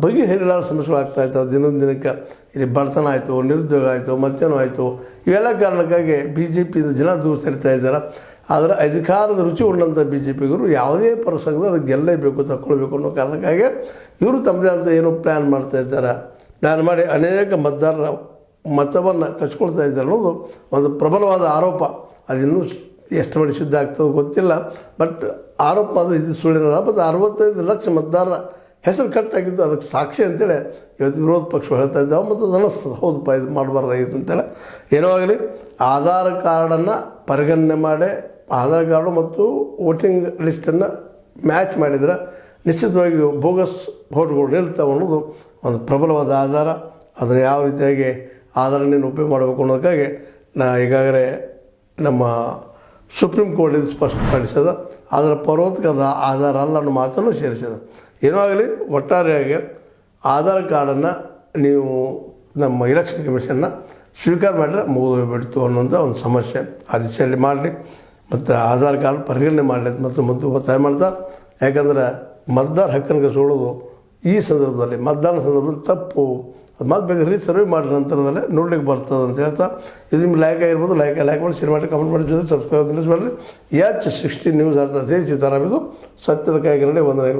ಬಗೆಹರಿಲಾರ ಸಮಸ್ಯೆಗಳಾಗ್ತಾಯಿದ್ದಾವೆ. ದಿನದ ದಿನಕ್ಕೆ ಇಲ್ಲಿ ಬಡತನ ಆಯಿತು, ನಿರುದ್ಯೋಗ ಆಯಿತು, ಮತ್ತೇನೋ ಆಯಿತು. ಇವೆಲ್ಲ ಕಾರಣಕ್ಕಾಗಿ ಬಿ ಜೆ ಪಿಯಿಂದ ಜನ ದೂರ ಸರಿತಾ ಇದ್ದಾರೆ. ಆದರೆ ಅಧಿಕಾರದ ರುಚಿ ಉಳ್ಳಂಥ ಬಿ ಜೆ ಪಿಗರು ಯಾವುದೇ ಪ್ರಸಂಗದ ಅದಕ್ಕೆ ಗೆಲ್ಲಲೇಬೇಕು, ತಗೊಳ್ಬೇಕು ಅನ್ನೋ ಕಾರಣಕ್ಕಾಗಿ ಇವರು ತಮ್ಮದೇ ಅಂತ ಏನೋ ಪ್ಲ್ಯಾನ್ ಮಾಡ್ತಾಯಿದ್ದಾರೆ. ಪ್ಲ್ಯಾನ್ ಮಾಡಿ ಅನೇಕ ಮತದಾರರ ಮತವನ್ನು ಕಚ್ಕೊಳ್ತಾ ಇದ್ದಾರೆ ಅನ್ನೋದು ಒಂದು ಪ್ರಬಲವಾದ ಆರೋಪ. ಅದಿನ್ನೂ ಎಷ್ಟು ಮಾಡಿ ಸಿದ್ಧ ಆಗ್ತದೋ ಗೊತ್ತಿಲ್ಲ. ಬಟ್ ಆರೋಪ ಅದು ಇದು ಸುಳ್ಳಿನ ಆರೋಪ. 65 ಲಕ್ಷ ಮತದಾರರ ಹೆಸರು ಕಟ್ಟಾಗಿದ್ದು ಅದಕ್ಕೆ ಸಾಕ್ಷಿ ಅಂತೇಳಿ ಇವತ್ತು ವಿರೋಧ ಪಕ್ಷಗಳು ಹೇಳ್ತಾ ಇದ್ದಾವೆ. ಮತ್ತು ಅದು ಅನ್ನಿಸ್ತದೆ, ಹೌದಪ್ಪ ಇದು ಮಾಡಬಾರ್ದಾಗಿತ್ತು ಅಂತೇಳಿ. ಏನೋ ಆಗಲಿ, ಆಧಾರ್ ಕಾರ್ಡನ್ನು ಪರಿಗಣನೆ ಮಾಡಿ ಆಧಾರ್ ಕಾರ್ಡು ಮತ್ತು ವೋಟಿಂಗ್ ಲಿಸ್ಟನ್ನು ಮ್ಯಾಚ್ ಮಾಡಿದರೆ ನಿಶ್ಚಿತವಾಗಿ ಬೋಗಸ್ ವೋಟ್ಗಳು ನಿಲ್ತಾವೆ ಅನ್ನೋದು ಒಂದು ಪ್ರಬಲವಾದ ಆಧಾರ. ಅದನ್ನು ಯಾವ ರೀತಿಯಾಗಿ ಆಧಾರವನ್ನು ಉಪಯೋಗ ಮಾಡಬೇಕು ಅನ್ನೋದಕ್ಕಾಗಿ ಈಗಾಗಲೇ ನಮ್ಮ ಸುಪ್ರೀಂ ಕೋರ್ಟ್ ಇದು ಸ್ಪಷ್ಟಪಡಿಸದ. ಅದರ ಪರ್ವತಕದ ಆಧಾರ ಅಲ್ಲ ಅನ್ನೋ ಮಾತನ್ನು ಸೇರಿಸಿದ. ಏನೋ ಆಗಲಿ, ಒಟ್ಟಾರೆಯಾಗಿ ಆಧಾರ್ ಕಾರ್ಡನ್ನು ನೀವು ನಮ್ಮ ಎಲೆಕ್ಷನ್ ಕಮಿಷನ್ನ ಸ್ವೀಕಾರ ಮಾಡಿದ್ರೆ ಮುಗಿದೋಗ್ಬಿಡ್ತು ಅನ್ನೋಂಥ ಒಂದು ಸಮಸ್ಯೆ ಆ ದಿಶೆಯಲ್ಲಿ ಮಾಡಲಿ. ಮತ್ತು ಆಧಾರ್ ಕಾರ್ಡ್ ಪರಿಗಣನೆ ಮಾಡಲಿ ಮತ್ತು ಒತ್ತಾಯ ಮಾಡ್ತಾ. ಯಾಕಂದರೆ ಮತದಾರ ಹಕ್ಕನ್ನು ಕಸ್ಕೊಳ್ಳೋದು ಈ ಸಂದರ್ಭದಲ್ಲಿ, ಮತದಾನ ಸಂದರ್ಭದಲ್ಲಿ ತಪ್ಪು. ಅದು ಮತ್ತೆ ಬೇಕಾದ್ರೆ ಸರ್ವೆ ಮಾಡಿದ ನಂತರದಲ್ಲೇ ನೋಡ್ಲಿಕ್ಕೆ ಬರ್ತದೆ ಅಂತ ಹೇಳ್ತಾ, ಇದು ನಿಮ್ಗೆ ಲೈಕ್ ಆಗಿರ್ಬೋದು. ಲೈಕ್ ಮಾಡಿ, ಶೇರ್ ಮಾಡಿ, ಕಮೆಂಟ್ ಮಾಡಿ, ಜೊತೆ ಸಬ್ಸ್ಕ್ರೈಬ್ ತಿಳಿಸ್ಬೇಡ್ರಿ. H16 ನ್ಯೂಸ್ ಅರ್ಥ ಸೀತಾರಾಮ್, ಇದು ಸತ್ಯದ ಕೈಗನ್ನಡಿ ವಂದನೆಗಳು.